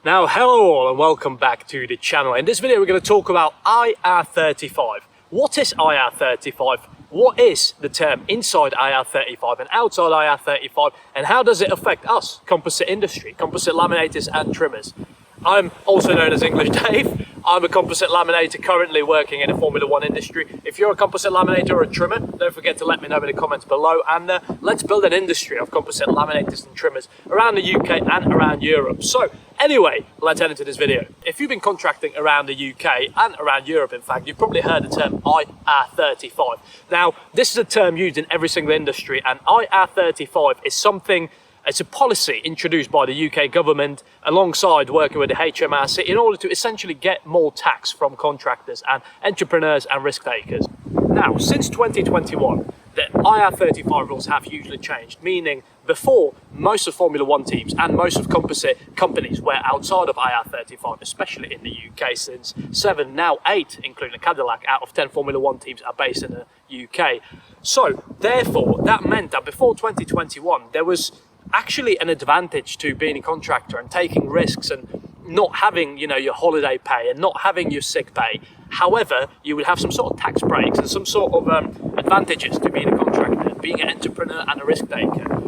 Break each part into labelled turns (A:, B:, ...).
A: Now, hello all and welcome back to the channel. In this video, we're going to talk about IR35. What is IR35? What is the term inside IR35 and outside IR35? And how does it affect us, composite industry, composite laminators and trimmers? I'm also known as English Dave. I'm a composite laminator currently working in the Formula One industry. If you're a composite laminator or a trimmer, don't forget to let me know in the comments below, and let's build an industry of composite laminators and trimmers around the UK and around Europe. So anyway, let's head into this video. If you've been contracting around the UK and around Europe, in fact, you've probably heard the term IR35. Now, this is a term used in every single industry, and IR35 is something. It's a policy introduced by the UK government alongside working with the HMRC in order to essentially get more tax from contractors and entrepreneurs and risk takers. Now, since 2021, the IR35 rules have hugely changed, meaning before most of Formula One teams and most of composite companies were outside of IR35, especially in the UK, since 7, now 8, including Cadillac, out of 10 Formula One teams are based in the UK. So, therefore, that meant that before 2021, there was actually an advantage to being a contractor and taking risks and not having, your holiday pay and not having your sick pay. However, you would have some sort of tax breaks and some sort of advantages to being a contractor, being an entrepreneur and a risk taker.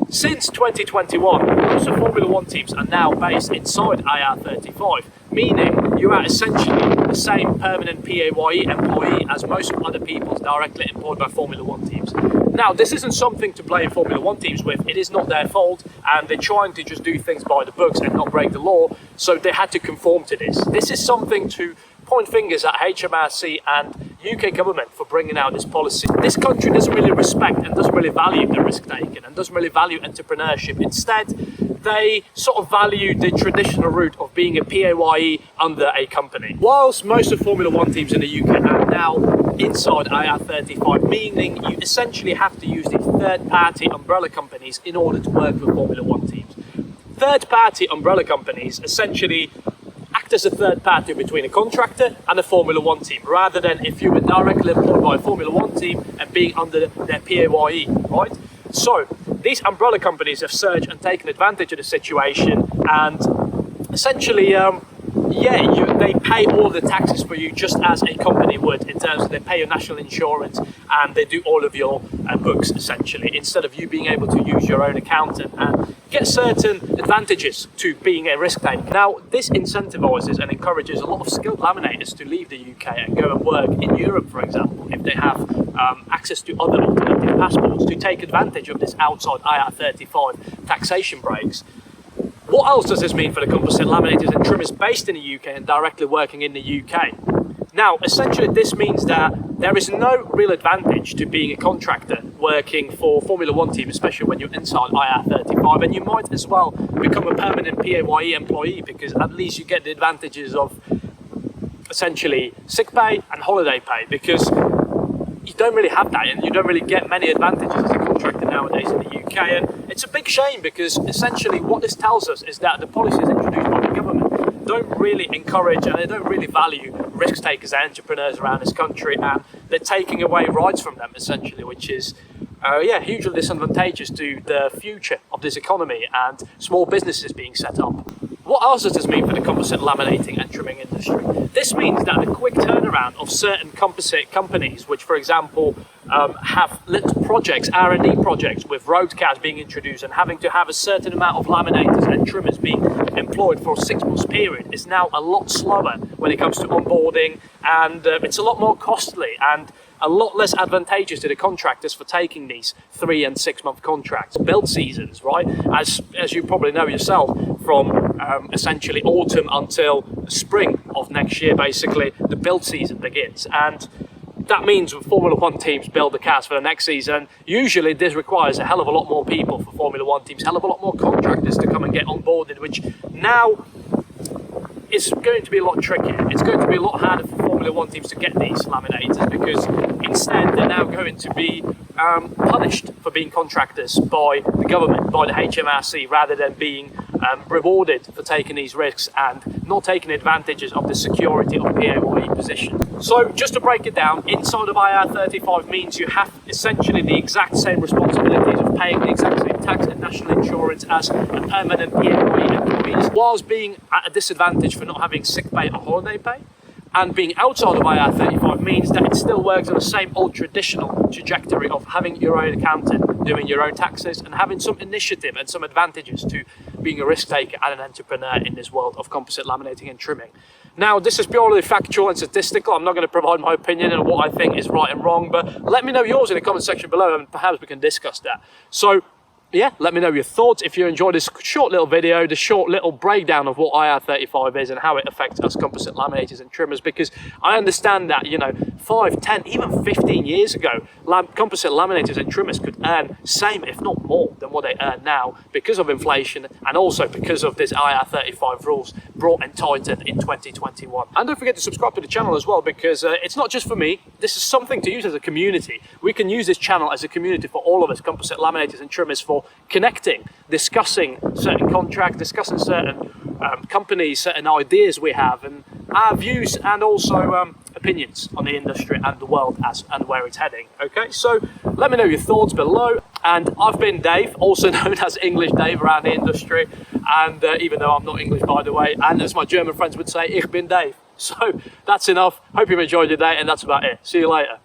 A: Since 2021, most of Formula One teams are now based inside IR35, meaning you are essentially the same permanent PAYE employee as most of other people directly employed by Formula One teams. Now, this isn't something to blame Formula One teams with. It is not their fault, and they're trying to just do things by the books and not break the law, so they had to conform to this. This is something to point fingers at HMRC and UK government for bringing out this policy. This country doesn't really respect and doesn't really value the risk taking and doesn't really value entrepreneurship. Instead, they sort of value the traditional route of being a PAYE under a company. Whilst most of Formula One teams in the UK are now inside IR35, meaning you essentially have to use these third-party umbrella companies in order to work with Formula One teams. Third-party umbrella companies essentially act as a third party between a contractor and a Formula One team, rather than if you were directly employed by a Formula One team and being under their PAYE, right? So these umbrella companies have surged and taken advantage of the situation, and essentially, they pay all the taxes for you just as a company would, in terms of they pay your national insurance and they do all of your books essentially, instead of you being able to use your own accountant and get certain advantages to being a risk taker. Now, this incentivizes and encourages a lot of skilled laminators to leave the UK and go and work in Europe, for example, if they have access to other alternative passports, to take advantage of this outside IR35 taxation breaks. What else does this mean for the composite laminators and trimmers based in the UK and directly working in the UK? Now, essentially, this means that there is no real advantage to being a contractor working for Formula One team, especially when you're inside IR35, and you might as well become a permanent PAYE employee, because at least you get the advantages of essentially sick pay and holiday pay, because you don't really have that and you don't really get many advantages as a contractor nowadays in the UK. And it's a big shame, because essentially what this tells us is that the policies introduced by the government don't really encourage and they don't really value risk takers and entrepreneurs around this country, and they're taking away rights from them essentially, which is hugely disadvantageous to the future of this economy and small businesses being set up. What else does this mean for the composite laminating and trimming industry? This means that the quick turnaround of certain composite companies, which for example have little projects, R&D projects with road cars being introduced and having to have a certain amount of laminators and trimmers being employed for a 6-month period, is now a lot slower when it comes to onboarding, and it's a lot more costly and a lot less advantageous to the contractors for taking these 3- and 6-month contracts. Build seasons, right? As you probably know yourself, from essentially autumn until spring of next year, basically, the build season begins. And that means when Formula One teams build the cars for the next season, usually this requires a hell of a lot more people for Formula One teams, a hell of a lot more contractors to come and get onboarded, which now is going to be a lot trickier. It's going to be a lot harder for Formula One teams to get these laminators, because instead they're now going to be punished for being contractors by the government, by the HMRC, rather than being rewarded for taking these risks and not taking advantages of the security of PAYE position. So just to break it down, inside of IR35 means you have essentially the exact same responsibilities of paying the exact same tax and national insurance as a permanent PAYE employees, whilst being at a disadvantage for not having sick pay or holiday pay. And being outside of IR35 means that it still works on the same old traditional trajectory of having your own accountant, doing your own taxes, and having some initiative and some advantages to being a risk taker and an entrepreneur in this world of composite laminating and trimming. Now, this is purely factual and statistical. I'm not going to provide my opinion on what I think is right and wrong, but let me know yours in the comment section below and perhaps we can discuss that. So, yeah, let me know your thoughts. If you enjoyed this short little video, the short little breakdown of what IR35 is and how it affects us composite laminators and trimmers, because I understand that, you know, 5, 10, even 15 years ago, composite laminators and trimmers could earn same, if not more, than what they earn now because of inflation and also because of this IR35 rules brought and tightened in 2021. And don't forget to subscribe to the channel as well, because it's not just for me. This is something to use as a community. We can use this channel as a community for all of us composite laminators and trimmers for connecting, discussing certain contracts, discussing certain companies, certain ideas we have, and our views and also opinions on the industry and the world and where it's heading. Okay, so let me know your thoughts below. And I've been Dave, also known as English Dave around the industry, and even though I'm not English, by the way, and as my German friends would say, ich bin Dave. So that's enough. Hope you've enjoyed your day, and that's about it. See you later.